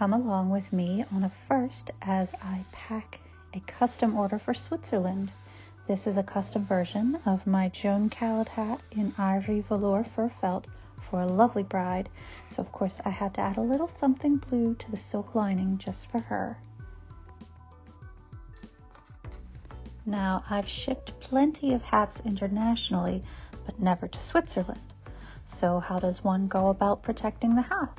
come along with me on a first as I pack a custom order for Switzerland. This is a custom version of my Joan Cowled hat in ivory velour fur felt for a lovely bride, so of course I had to add a little something blue to the silk lining just for her. Now, I've shipped plenty of hats internationally, but never to Switzerland. So how does one go about protecting the hat?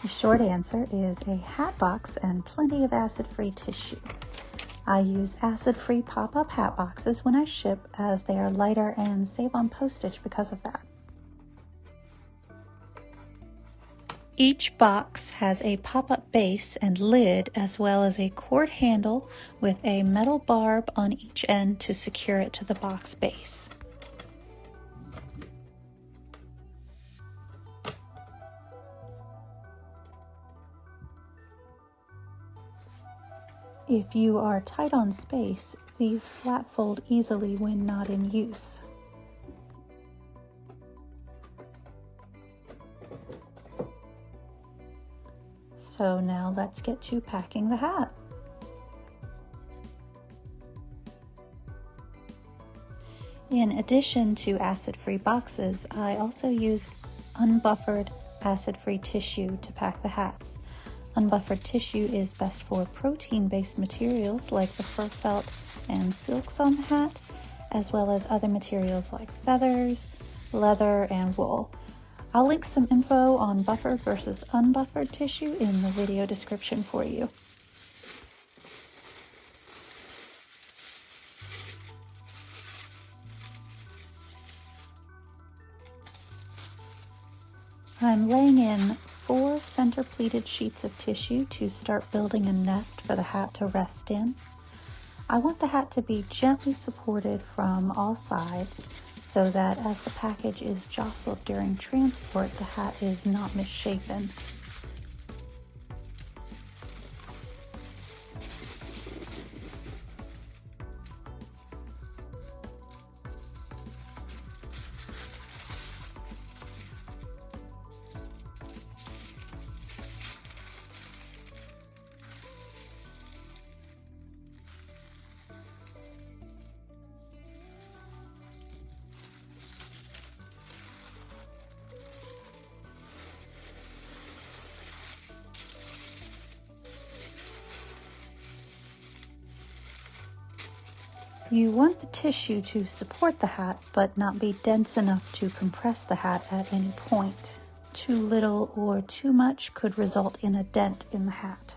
The short answer is a hat box and plenty of acid-free tissue. I use acid-free pop-up hat boxes when I ship, as they are lighter and save on postage because of that. Each box has a pop-up base and lid, as well as a cord handle with a metal barb on each end to secure it to the box base. If you are tight on space, these flat fold easily when not in use. So now let's get to packing the hat. In addition to acid-free boxes, I also use unbuffered acid-free tissue to pack the hats. Unbuffered tissue is best for protein-based materials like the fur felt and silks on the hat, as well as other materials like feathers, leather, and wool. I'll link some info on buffered versus unbuffered tissue in the video description for you. I'm laying in 4 center pleated sheets of tissue to start building a nest for the hat to rest in. I want the hat to be gently supported from all sides so that as the package is jostled during transport, the hat is not misshapen. You want the tissue to support the hat, but not be dense enough to compress the hat at any point. Too little or too much could result in a dent in the hat.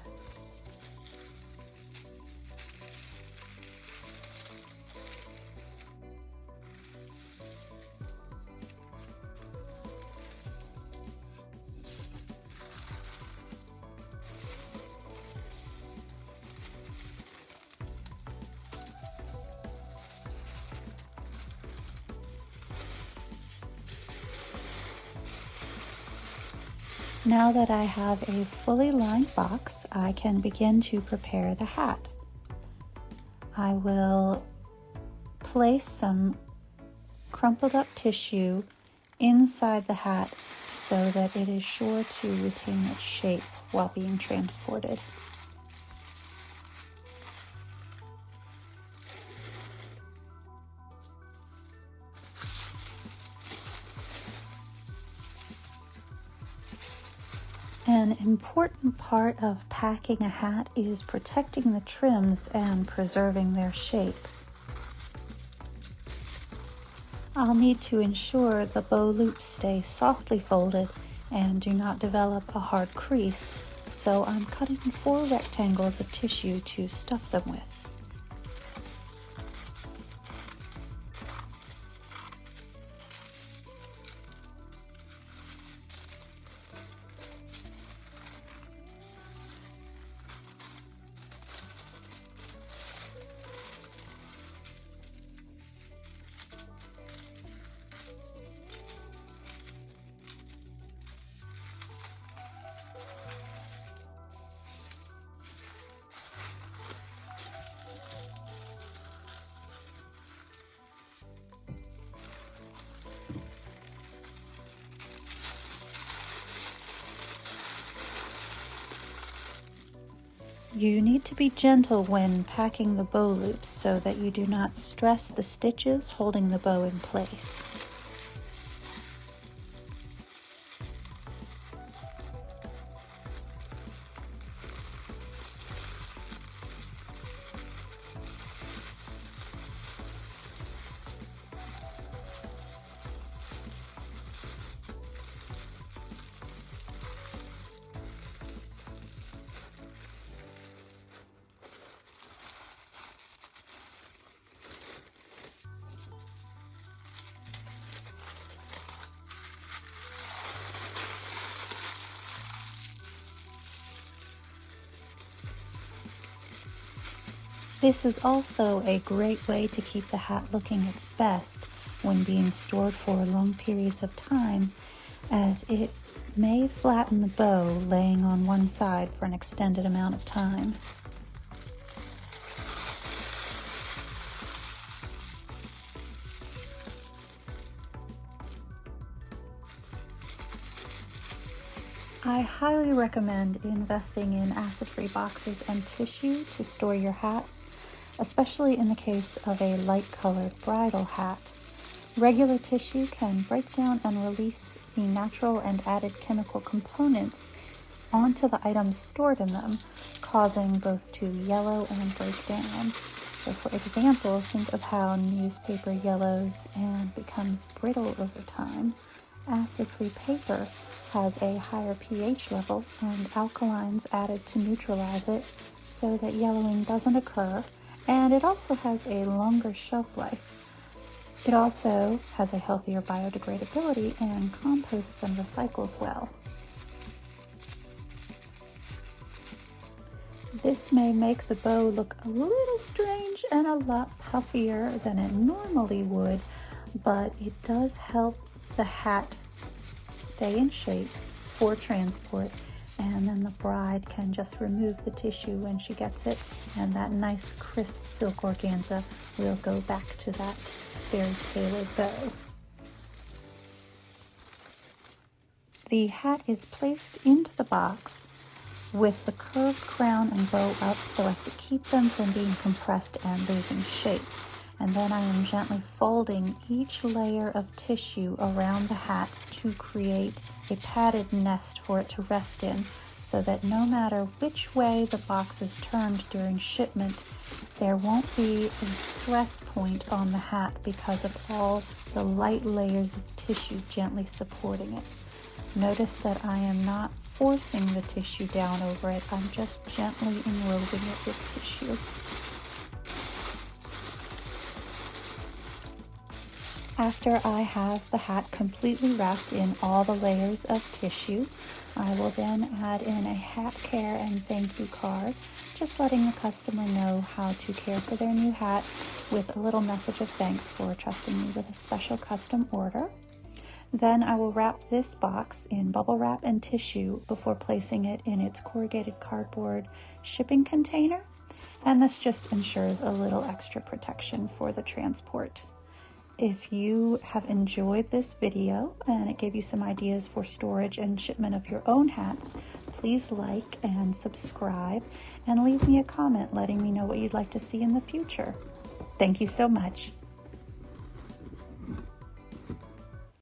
Now that I have a fully lined box, I can begin to prepare the hat. I will place some crumpled up tissue inside the hat so that it is sure to retain its shape while being transported. An important part of packing a hat is protecting the trims and preserving their shape. I'll need to ensure the bow loops stay softly folded and do not develop a hard crease, so I'm cutting 4 rectangles of tissue to stuff them with. You need to be gentle when packing the bow loops so that you do not stress the stitches holding the bow in place. This is also a great way to keep the hat looking its best when being stored for long periods of time, as it may flatten the bow laying on one side for an extended amount of time. I highly recommend investing in acid-free boxes and tissue to store your hats, especially in the case of a light-colored bridal hat. Regular tissue can break down and release the natural and added chemical components onto the items stored in them, causing both to yellow and break down. So for example, think of how newspaper yellows and becomes brittle over time. Acid-free paper has a higher pH level and alkalines added to neutralize it so that yellowing doesn't occur, and it also has a longer shelf life. It also has a healthier biodegradability and composts and recycles well. This may make the bow look a little strange and a lot puffier than it normally would, but it does help the hat stay in shape for transport, and then the bride can just remove the tissue when she gets it, and that nice crisp silk organza will go back to that very tailored bow. The hat is placed into the box with the curved crown and bow up so as to keep them from being compressed and losing shape. And then I am gently folding each layer of tissue around the hat to create a padded nest for it to rest in, so that no matter which way the box is turned during shipment, there won't be a stress point on the hat because of all the light layers of tissue gently supporting it. Notice that I am not forcing the tissue down over it, I'm just gently enrobing it with tissue. After I have the hat completely wrapped in all the layers of tissue, I will then add in a hat care and thank you card, just letting the customer know how to care for their new hat with a little message of thanks for trusting me with a special custom order. Then I will wrap this box in bubble wrap and tissue before placing it in its corrugated cardboard shipping container, and this just ensures a little extra protection for the transport. If you have enjoyed this video and it gave you some ideas for storage and shipment of your own hats, please like and subscribe and leave me a comment letting me know what you'd like to see in the future. Thank you so much.